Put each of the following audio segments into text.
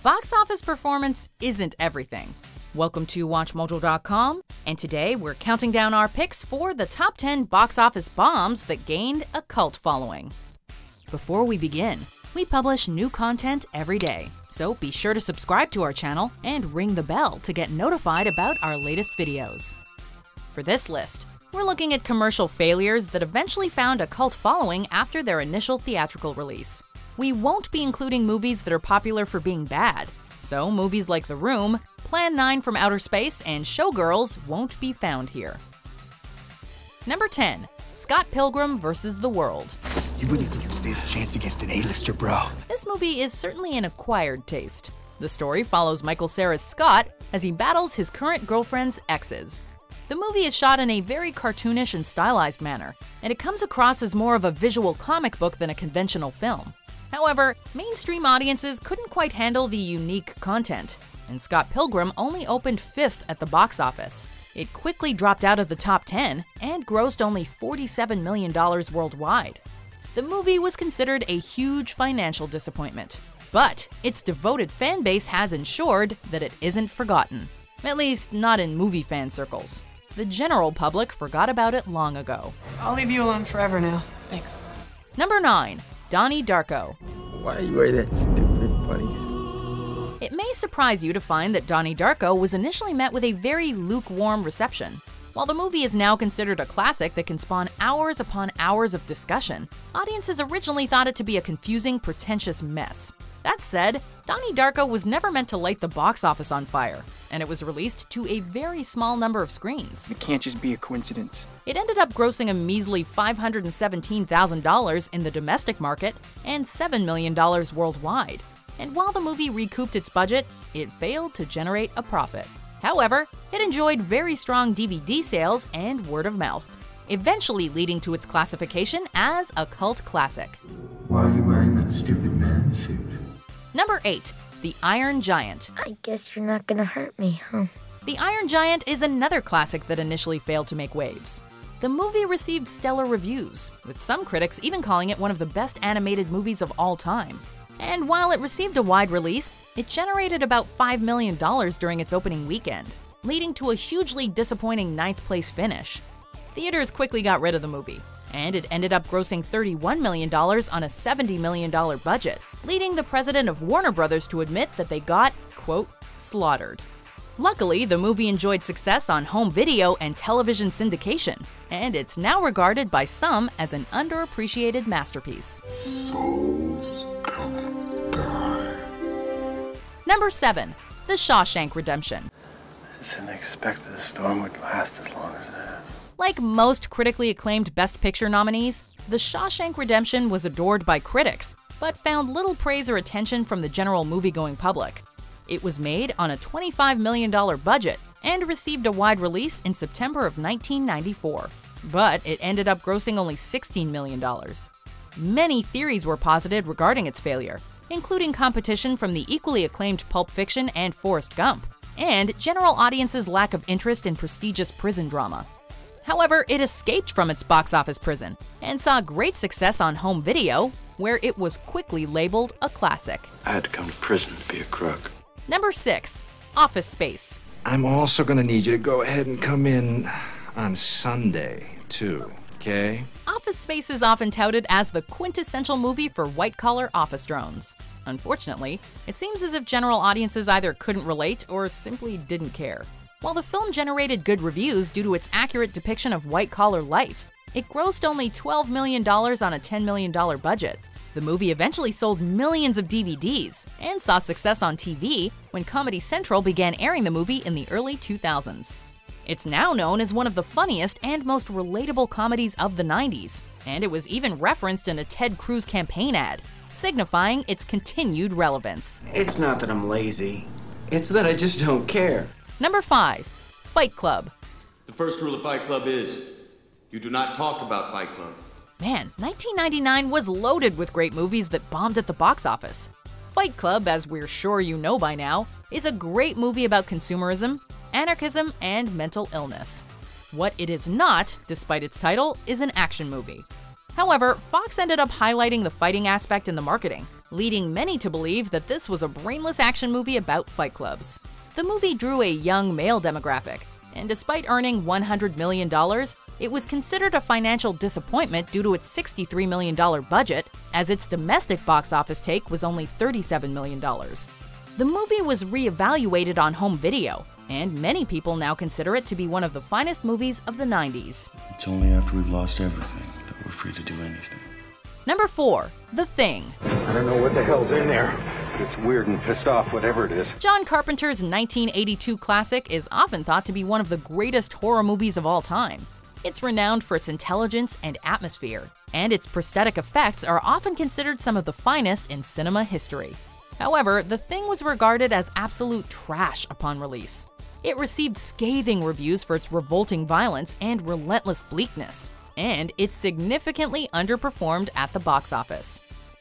box office performance isn't everything. Welcome to WatchMojo.com, and today we're counting down our picks for the top 10 box office bombs that gained a cult following. Before we begin, we publish new content every day, so be sure to subscribe to our channel and ring the bell to get notified about our latest videos. For this list, we're looking at commercial failures that eventually found a cult following after their initial theatrical release. We won't be including movies that are popular for being bad, so movies like The Room, Plan 9 from Outer Space, and Showgirls won't be found here. Number 10. Scott Pilgrim vs. the World. You really think you stand a chance against an A-lister, bro? This movie is certainly an acquired taste. The story follows Michael Cera's Scott as he battles his current girlfriend's exes. The movie is shot in a very cartoonish and stylized manner, and it comes across as more of a visual comic book than a conventional film. However, mainstream audiences couldn't quite handle the unique content, and Scott Pilgrim only opened 5th at the box office. It quickly dropped out of the top 10 and grossed only $47 million worldwide. The movie was considered a huge financial disappointment, but its devoted fan base has ensured that it isn't forgotten. At least, not in movie fan circles. The general public forgot about it long ago. I'll leave you alone forever now. Thanks. Number 9. Donnie Darko. Why you wear that stupid funny suit? It may surprise you to find that Donnie Darko was initially met with a very lukewarm reception. While the movie is now considered a classic that can spawn hours upon hours of discussion, audiences originally thought it to be a confusing, pretentious mess. That said, Donnie Darko was never meant to light the box office on fire, and it was released to a very small number of screens. It can't just be a coincidence. It ended up grossing a measly $517,000 in the domestic market and $7 million worldwide. And while the movie recouped its budget, it failed to generate a profit. However, it enjoyed very strong DVD sales and word of mouth, eventually leading to its classification as a cult classic. Why are you wearing that stupid man suit? Number 8. The Iron Giant. I guess you're not gonna hurt me, huh? The Iron Giant is another classic that initially failed to make waves. The movie received stellar reviews, with some critics even calling it one of the best animated movies of all time. And while it received a wide release, it generated about $5 million during its opening weekend, leading to a hugely disappointing 9th place finish. Theaters quickly got rid of the movie, and it ended up grossing $31 million on a $70 million budget, leading the president of Warner Brothers to admit that they got, quote, slaughtered. Luckily, the movie enjoyed success on home video and television syndication, and it's now regarded by some as an underappreciated masterpiece. Souls gonna die. Number 7. The Shawshank Redemption. I didn't expect that the storm would last as long as it has. Like most critically acclaimed Best Picture nominees, The Shawshank Redemption was adored by critics, but found little praise or attention from the general moviegoing public. It was made on a $25 million budget and received a wide release in September of 1994, but it ended up grossing only $16 million. Many theories were posited regarding its failure, including competition from the equally acclaimed Pulp Fiction and Forrest Gump, and general audiences' lack of interest in prestigious prison drama. However, it escaped from its box office prison and saw great success on home video, where it was quickly labeled a classic. I had to come to prison to be a crook. Number 6. Office Space. I'm also gonna need you to go ahead and come in on Sunday, too, okay? Office Space is often touted as the quintessential movie for white-collar office drones. Unfortunately, it seems as if general audiences either couldn't relate or simply didn't care. While the film generated good reviews due to its accurate depiction of white-collar life, it grossed only $12 million on a $10 million budget. The movie eventually sold millions of DVDs and saw success on TV when Comedy Central began airing the movie in the early 2000s. It's now known as one of the funniest and most relatable comedies of the 90s, and it was even referenced in a Ted Cruz campaign ad, signifying its continued relevance. It's not that I'm lazy, it's that I just don't care. Number 5. Fight Club. The first rule of Fight Club is, you do not talk about Fight Club. Man, 1999 was loaded with great movies that bombed at the box office. Fight Club, as we're sure you know by now, is a great movie about consumerism, anarchism, and mental illness. What it is not, despite its title, is an action movie. However, Fox ended up highlighting the fighting aspect in the marketing, leading many to believe that this was a brainless action movie about fight clubs. The movie drew a young male demographic, and despite earning $100 million, it was considered a financial disappointment due to its $63 million budget, as its domestic box office take was only $37 million. The movie was re-evaluated on home video, and many people now consider it to be one of the finest movies of the 90s. It's only after we've lost everything that we're free to do anything. Number 4. The Thing. I don't know what the hell's in there. It's weird and pissed off, whatever it is. John Carpenter's 1982 classic is often thought to be one of the greatest horror movies of all time. It's renowned for its intelligence and atmosphere, and its prosthetic effects are often considered some of the finest in cinema history. However, The Thing was regarded as absolute trash upon release. It received scathing reviews for its revolting violence and relentless bleakness, and it significantly underperformed at the box office.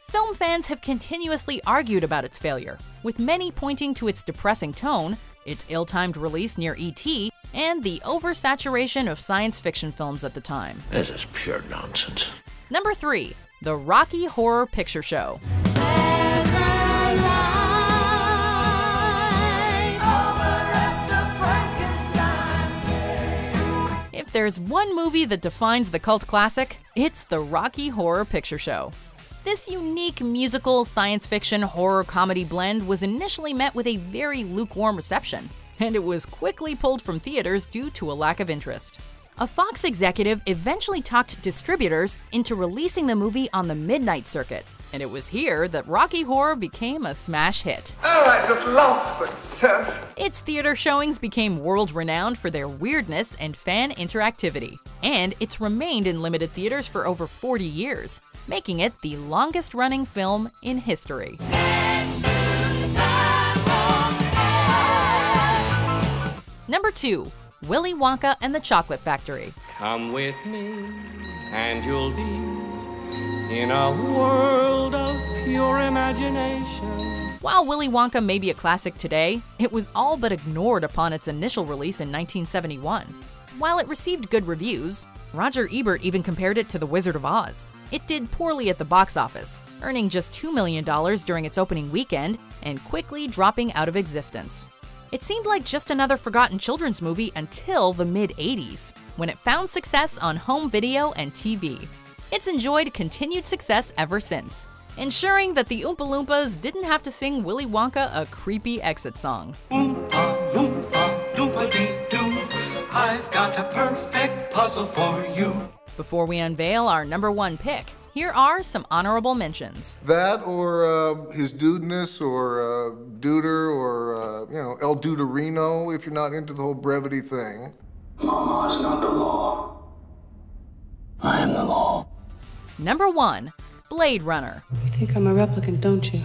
Film fans have continuously argued about its failure, with many pointing to its depressing tone, its ill-timed release near E.T., and the oversaturation of science fiction films at the time. This is pure nonsense. Number 3. The Rocky Horror Picture Show. If there's one movie that defines the cult classic, it's the Rocky Horror Picture Show. This unique musical science fiction horror comedy blend was initially met with a very lukewarm reception, and it was quickly pulled from theaters due to a lack of interest. A Fox executive eventually talked distributors into releasing the movie on the midnight circuit, and it was here that Rocky Horror became a smash hit. Oh, I just love success! Its theater showings became world-renowned for their weirdness and fan interactivity, and it's remained in limited theaters for over 40 years, making it the longest-running film in history. Number 2. Willy Wonka and the Chocolate Factory. Come with me, and you'll be in a world of pure imagination. While Willy Wonka may be a classic today, it was all but ignored upon its initial release in 1971. While it received good reviews, Roger Ebert even compared it to The Wizard of Oz. It did poorly at the box office, earning just $2 million during its opening weekend and quickly dropping out of existence. It seemed like just another forgotten children's movie until the mid-80s, when it found success on home video and TV. It's enjoyed continued success ever since, ensuring that the Oompa Loompas didn't have to sing Willy Wonka a creepy exit song. Oompa Loompa, Doompa-dee-doo, I've got a perfect puzzle for you. Before we unveil our number 1 pick, here are some honorable mentions. That or his dudeness or Duder or, El Duderino if you're not into the whole brevity thing. Mama is not the law. I am the law. Number 1. Blade Runner. You think I'm a replicant, don't you?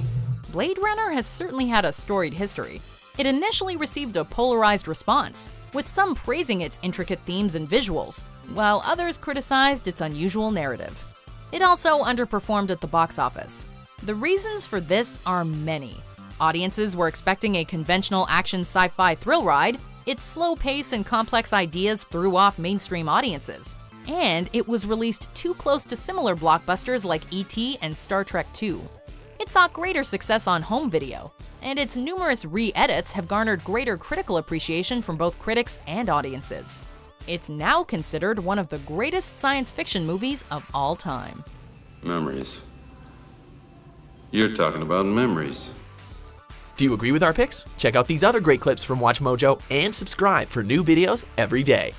Blade Runner has certainly had a storied history. It initially received a polarized response, with some praising its intricate themes and visuals, while others criticized its unusual narrative. It also underperformed at the box office. The reasons for this are many. Audiences were expecting a conventional action sci-fi thrill ride, its slow pace and complex ideas threw off mainstream audiences, and it was released too close to similar blockbusters like E.T. and Star Trek II. It saw greater success on home video, and its numerous re-edits have garnered greater critical appreciation from both critics and audiences. It's now considered one of the greatest science fiction movies of all time. Memories. You're talking about memories. Do you agree with our picks? Check out these other great clips from WatchMojo and subscribe for new videos every day.